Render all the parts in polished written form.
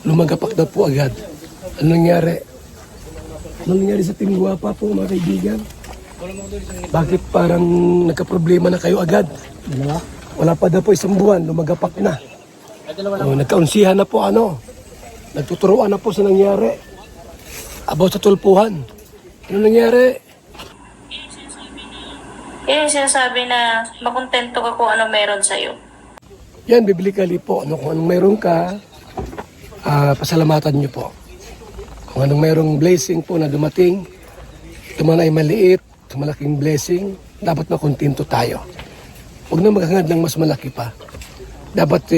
lumagapak na po agad. Ano nangyari? Ano nangyari sa Team Guwapa po mga kaibigan? Bakit parang nagka-problema na kayo agad? Wala pa daw po isang buwan, lumagapak na. Nagkaunsihan na po nagtuturuan na po sa nangyari. About sa tulpuhan. Ano nangyari? Yan yung sinasabi na makontento ka kung ano meron sa'yo. Yan, biblically po. Kung anong meron ka, pasalamatan niyo po. Kung anong merong blessing po na dumating, ito man ay maliit, ito malaking blessing, dapat makontento tayo. Huwag na maghangad ng mas malaki pa. Dapat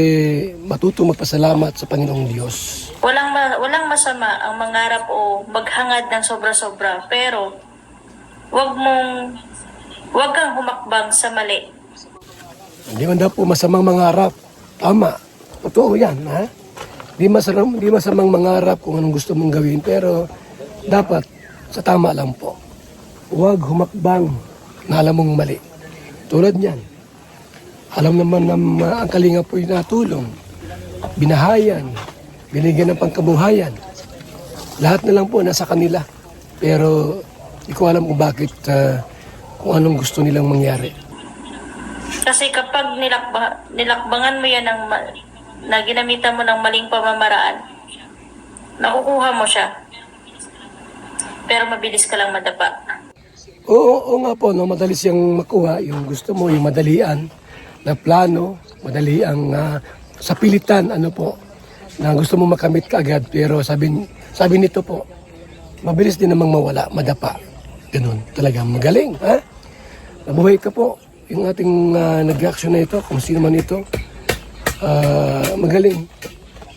matutong magpasalamat sa Panginoong Diyos. Walang masama ang mangarap o maghangad ng sobra-sobra, pero wag kang humakbang sa mali. Hindi man daw po masamang mangarap. Tama. Totoo yan, ha? Di masamang mangarap kung anong gusto mong gawin, pero dapat sa tama lang po. Huwag humakbang na alam mong mali. Tulad niyan. Alam naman na ang Kalinga po'y natulong. Binahayan. Binigyan ng pangkabuhayan. Lahat na lang po nasa kanila. Pero hindi ko alam kung bakit, kung anong gusto nilang mangyari. Kasi kapag nilakbangan mo yan na ginamitan mo ng maling pamamaraan, nakukuha mo siya. Pero mabilis ka lang madapa. Oo nga po, madali siyang makuha. Yung gusto mo, yung madalian na plano, madali ang sa pilitan, na gusto mo makamit kaagad. Pero sabi nito po, mabilis din namang mawala, madapa. Ganun, talagang magaling, ha? Mabuhay ka po. Yung ating nag-reaction na ito, kung sino man ito, magaling.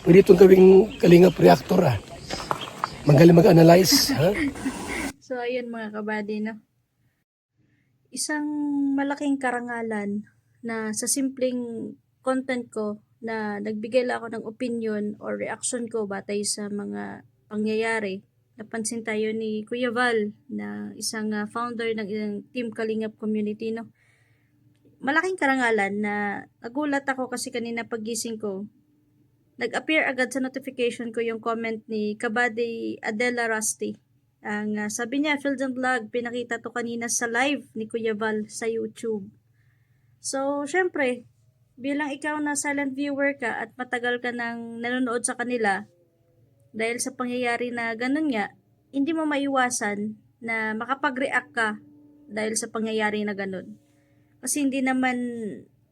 Pwede itong gawing Kalingap reactor, ha? Magaling mag-analyze, ha? So, ayun mga kabady, no? Isang malaking karangalan na sa simpleng content ko na nagbigay lang ako ng opinion or reaction ko batay sa mga pangyayari. Napansin tayo ni Kuya Val na isang founder ng Team Kalingap community, no? Malaking karangalan na nagulat ako kasi kanina pagising ko, nag-appear agad sa notification ko yung comment ni Kabady Adela Rusty. Ang sabi niya, Field and Vlog, pinakita to kanina sa live ni Kuya Val sa YouTube. So, syempre, bilang ikaw na silent viewer ka at matagal ka nang nanonood sa kanila, dahil sa pangyayari na ganun nga, hindi mo maiwasan na makapag-react ka dahil sa pangyayari na ganun. Kasi hindi naman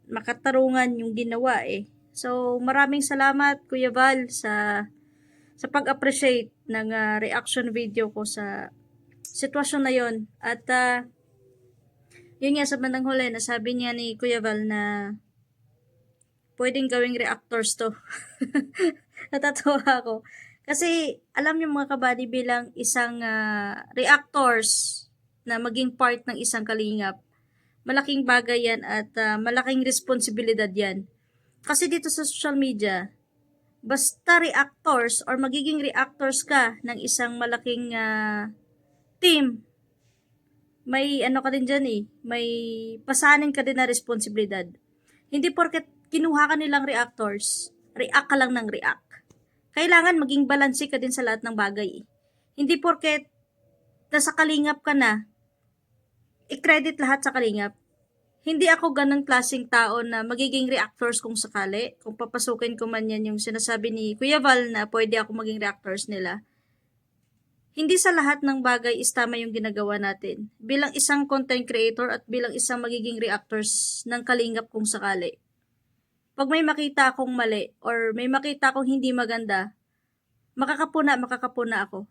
makatarungan yung ginawa eh. So, maraming salamat Kuya Val sa pag-appreciate ng reaction video ko sa sitwasyon na yon. At yun nga sa bandang huli, nasabi niya ni Kuya Val na pwedeng gawing reactors to. Natatawa ako. Kasi alam niyo mga kabady, bilang isang reactors na maging part ng isang kalingap, malaking bagay yan at malaking responsibilidad yan. Kasi dito sa social media, basta reactors or magiging reactors ka ng isang malaking team, may ka din dyan eh, may pasanin ka din na responsibilidad. Hindi porket kinuha ka nilang reactors, react ka lang ng react. Kailangan maging balanse ka din sa lahat ng bagay eh. Hindi porket nasa kalingap ka na, i-credit lahat sa kalingap. Hindi ako ganang klaseng tao na magiging reactors kung sakali. Kung papasukin ko man yan yung sinasabi ni Kuya Val na pwede ako maging reactors nila. Hindi sa lahat ng bagay is tama yung ginagawa natin. Bilang isang content creator at bilang isang magiging reactors ng kalingap kung sakali. Pag may makita akong mali or may makita akong hindi maganda, makakapuna ako.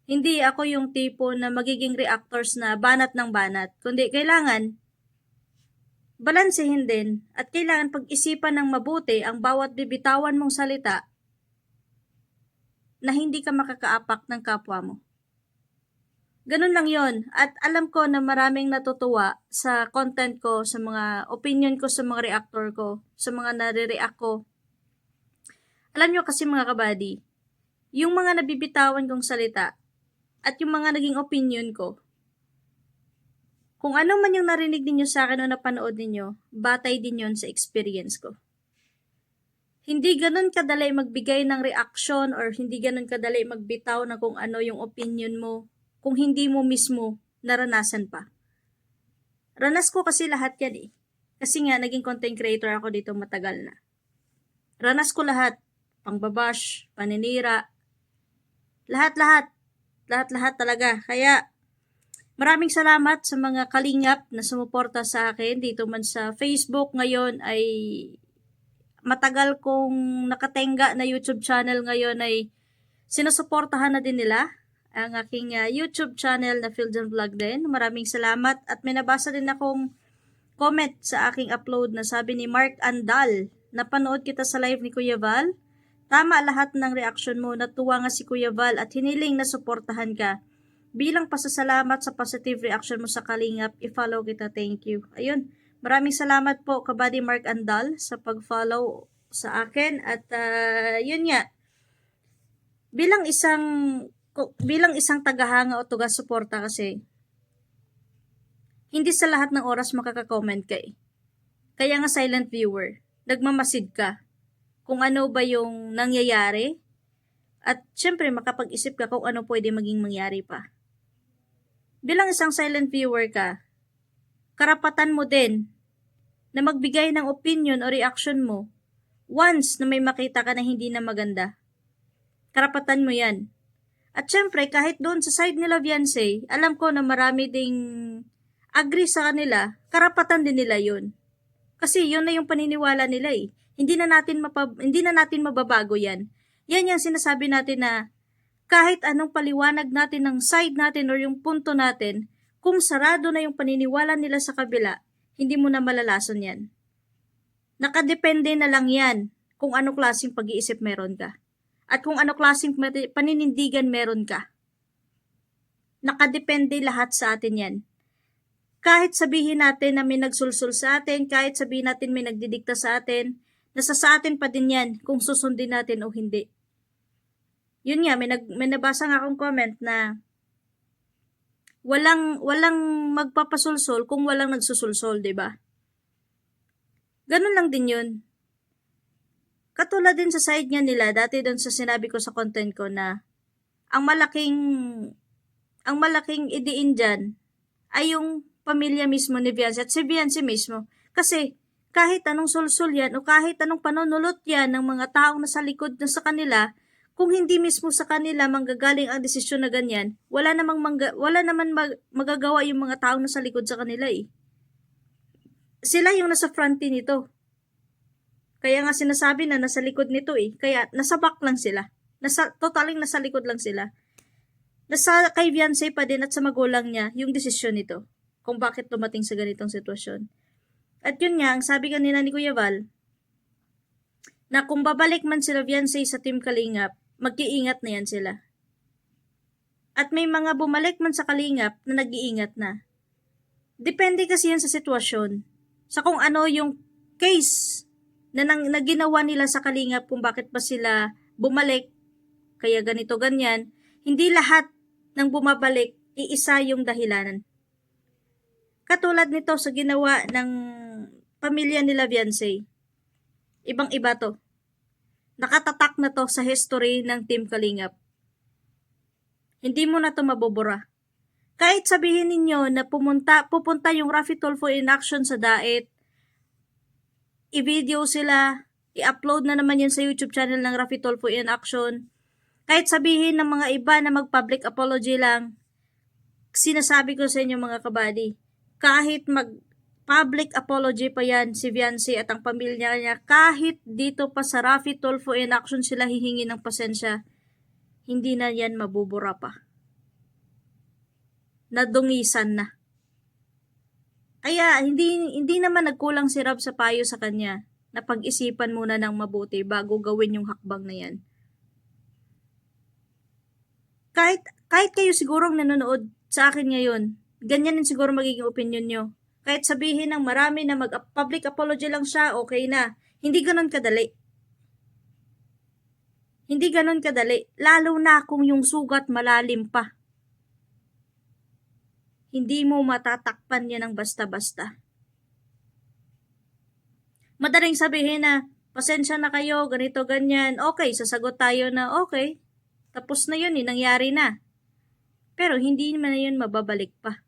Hindi ako yung tipo na magiging reactors na banat ng banat, kundi kailangan balansehin din at kailangan pag-isipan ng mabuti ang bawat bibitawan mong salita na hindi ka makakaapak ng kapwa mo. Ganun lang yon. At alam ko na maraming natutuwa sa content ko, sa mga opinion ko, sa mga reactor ko, sa mga nare-react ko. Alam nyo kasi mga kabady, yung mga nabibitawan kong salita at yung mga naging opinion ko, kung ano man yung narinig ninyo sa akin o napanood ninyo, batay din yon sa experience ko. hindi ganun kadali magbigay ng reaction or hindi ganun kadali magbitaw na kung ano yung opinion mo kung hindi mo mismo naranasan pa. Ranas ko kasi lahat yan eh. Kasi nga, naging content creator ako dito matagal na. Ranas ko lahat. Pangbabash, paninira, lahat-lahat. Lahat-lahat talaga. Kaya, maraming salamat sa mga kalingap na sumuporta sa akin dito man sa Facebook. Ngayon ay matagal kong nakatenga na YouTube channel ngayon ay sinusuportahan na din nila ang aking YouTube channel na Fields and Vlog din. Maraming salamat at may nabasa din akong comment sa aking upload na sabi ni Mark Andal, napanood kita sa live ni Kuya Val. Tama lahat ng reaction mo, natuwa nga si Kuya Val at hiniling na suportahan ka. Bilang pasasalamat sa positive reaction mo sa Kalingap, i-follow kita, thank you. Ayun, maraming salamat po kabady Mark Andal sa pag-follow sa akin at yun nga, bilang isang tagahanga o taga-suporta kasi, hindi sa lahat ng oras makaka-comment ka eh. Kaya nga silent viewer, nagmamasid ka kung ano ba yung nangyayari at syempre makapag-isip ka kung ano pwede maging mangyari pa. Bilang isang silent viewer ka, karapatan mo din na magbigay ng opinion o reaction mo once na may makita ka na hindi na maganda. Karapatan mo yan. At syempre, kahit doon sa side nila Viancy, alam ko na marami ding agree sa kanila, karapatan din nila yun. Kasi yun na yung paniniwala nila eh. Hindi na natin mababago yan. Yan yung sinasabi natin na kahit anong paliwanag natin ng side natin or yung punto natin, kung sarado na yung paniniwala nila sa kabila, hindi mo na malalason yan. Nakadepende na lang yan kung anong klaseng pag-iisip meron ka. At kung ano klaseng paninindigan meron ka. Nakadepende lahat sa atin yan. Kahit sabihin natin na may nagsulsul sa atin, kahit sabihin natin may nagdidikta sa atin, nasa sa atin pa din yan kung susundin natin o hindi. Yun nga, may nabasa nga akong comment na walang magpapasulsul kung walang nagsusulsol, 'di ba? Ganun lang din yun. Katulad din sa side nga nila, dati doon sa sinabi ko sa content ko na ang malaking idiin dyan ay yung pamilya mismo ni Viancy at si Viancy mismo. Kasi kahit anong sulsul yan o kahit anong panunulot yan ng mga taong nasa likod na sa kanila, kung hindi mismo sa kanila manggagaling ang desisyon na ganyan, wala naman magagawa yung mga taong nasa likod sa kanila eh. Sila yung nasa fronty nito. Kaya nga sinasabi na nasa likod nito eh. Kaya nasa back lang sila. Totaling nasa likod lang sila. Nasa kay Viancy pa din at sa magulang niya yung desisyon nito. Kung bakit dumating sa ganitong sitwasyon. At yun nga, ang sabi kanina ni Kuya Val, na kung babalik man sila Viancy sa Team Kalingap, mag-iingat na yan sila. At may mga bumalik man sa Kalingap na nag-iingat na. Depende kasi yan sa sitwasyon. Sa kung ano yung case na ginawa nila sa Kalingap kung bakit ba sila bumalik, kaya ganito ganyan, hindi lahat ng bumabalik iisa yung dahilanan. Katulad nito sa ginawa ng pamilya nila Viancy. Ibang-iba to. Nakatatak na to sa history ng Team Kalingap. Hindi mo na to mabubura. Kahit sabihin ninyo na pupunta yung Raffy Tulfo in action sa Daet, i-video sila, i-upload na naman yan sa YouTube channel ng Raffy Tulfo in action. Kahit sabihin ng mga iba na mag-public apology lang, sinasabi ko sa inyo mga kabady, kahit mag-public apology pa yan si Viancy at ang pamilya niya, kahit dito pa sa Raffy Tulfo in action sila hihingi ng pasensya, hindi na yan mabubura pa. Nadungisan na. Kaya hindi naman nagkulang si Rab sa payo sa kanya na pag-isipan muna ng mabuti bago gawin yung hakbang na yan. Kahit kayo sigurong nanonood sa akin ngayon, ganyan din siguro magiging opinion nyo. Kahit sabihin ng marami na mag-public apology lang siya, okay na. Hindi ganon kadali. Hindi ganon kadali. Lalo na kung yung sugat malalim pa. Hindi mo matatakpan yan ng basta-basta. Madaling sabihin na pasensya na kayo, ganito, ganyan. Okay, sasagot tayo na okay. Tapos na yun, nangyari na. Pero hindi naman na yun mababalik pa.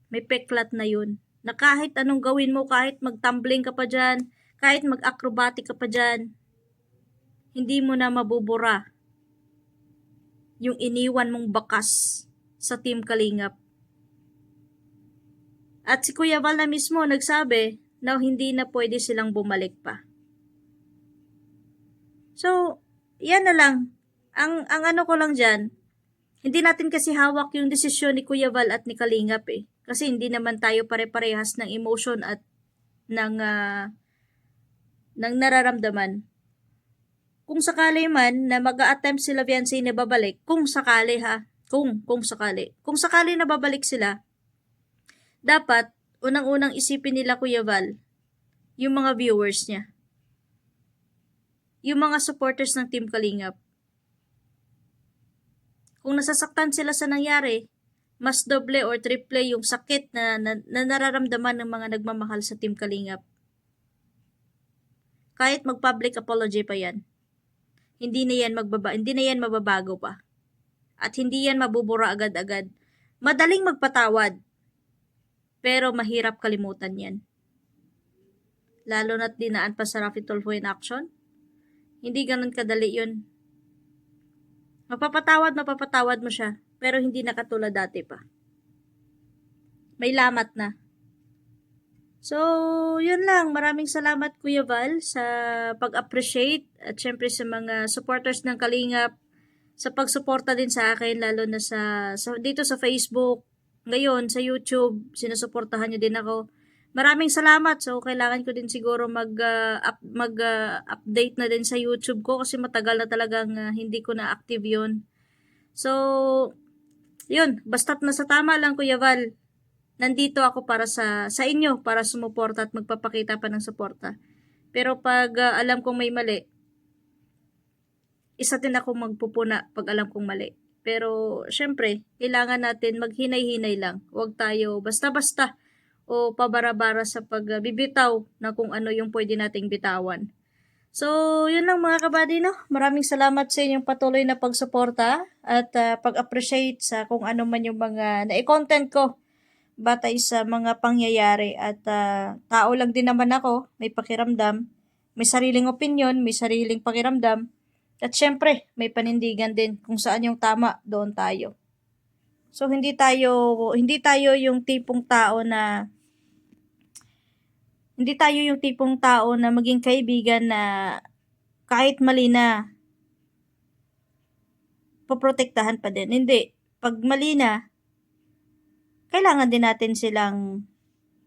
May peklat na yun. Na kahit anong gawin mo, kahit mag-tumbling ka pa dyan, kahit mag-acrobatic ka pa dyan, hindi mo na mabubura yung iniwan mong bakas sa Team Kalingap. At si Kuya Val na mismo nagsabi na hindi na pwede silang bumalik pa. So, yan na lang. Ang ano ko lang dyan, hindi natin kasi hawak yung desisyon ni Kuya Val at ni Kalingap eh. Kasi hindi naman tayo pare-parehas ng emotion at ng nararamdaman. Kung sakali man na mag-a-attempt sila fiancé na babalik, kung sakali ha, kung sakali. Kung sakali na babalik sila, dapat unang-unang isipin nila Kuya Val, yung mga viewers niya. Yung mga supporters ng Team Kalingap. Kung nasasaktan sila sa nangyari, mas doble or triple yung sakit na nararamdaman ng mga nagmamahal sa Team Kalingap. Kahit mag-public apology pa yan, hindi na yan mababago pa. At hindi yan mabubura agad-agad. Madaling magpatawad, pero mahirap kalimutan yan. Lalo na't dinaan pa sa Raffy Tulfo in action, hindi ganun kadali yun. Mapapatawad mo siya, pero hindi na katulad dati pa. May lamat na. So, yun lang. Maraming salamat Kuya Val sa pag-appreciate at syempre sa mga supporters ng Kalingap, sa pagsuporta din sa akin, lalo na dito sa Facebook, ngayon sa YouTube, sinusuportahan niyo din ako. Maraming salamat. So, kailangan ko din siguro mag-update na din sa YouTube ko kasi matagal na talagang hindi ko na active yun. So, yun. Basta't nasa tama lang Kuya Val. Nandito ako para sa inyo, para sumuporta at magpapakita pa ng suporta. Pero pag alam kong may mali, isa din ako magpupuna pag alam kong mali. Pero, syempre, kailangan natin maghinay-hinay lang. Huwag tayo basta-basta o pabara-bara sa pagbibitaw na kung ano yung pwede nating bitawan. So, yun lang mga kabady, no? Maraming salamat sa inyong patuloy na pagsuporta at pag-appreciate sa kung ano man yung mga na-content ko batay sa mga pangyayari at tao lang din naman ako, may pakiramdam, may sariling opinion, may sariling pakiramdam, at syempre, may panindigan din kung saan yung tama, doon tayo. So, hindi tayo yung tipong tao na maging kaibigan na kahit mali na, poprotektahan pa din. Hindi. Pag mali na, kailangan din natin silang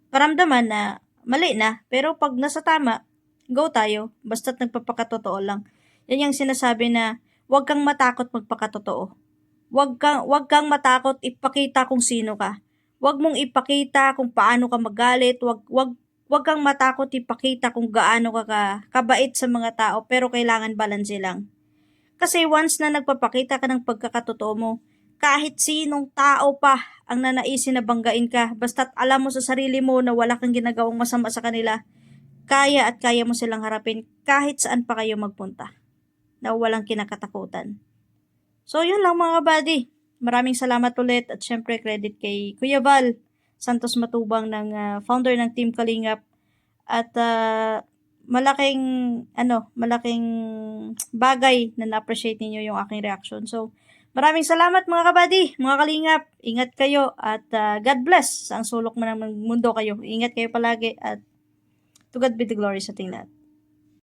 paramdaman na mali na, pero pag nasa tama, go tayo, basta't nagpapakatotoo lang. Yan yung sinasabi na huwag kang matakot magpakatotoo. Huwag kang matakot ipakita kung sino ka. Huwag mong ipakita kung paano ka magalit, huwag kang matakot ipakita kung gaano ka kabait sa mga tao, pero kailangan balanse lang. Kasi once na nagpapakita ka ng pagkakatotoo mo, kahit sinong tao pa ang nanaisin na banggain ka, basta't alam mo sa sarili mo na wala kang ginagawang masama sa kanila, kaya mo silang harapin kahit saan pa kayo magpunta, na walang kinakatakutan. So, yun lang mga buddy. Maraming salamat ulit at syempre credit kay Kuya Val Santos Matubang ng founder ng Team Kalingap at malaking bagay na na-appreciate ninyo yung aking reaction. So, maraming salamat mga kabady, mga Kalingap. Ingat kayo at God bless sa ang sulok man ng mundo kayo. Ingat kayo palagi at to God be the glory sa ating lahat.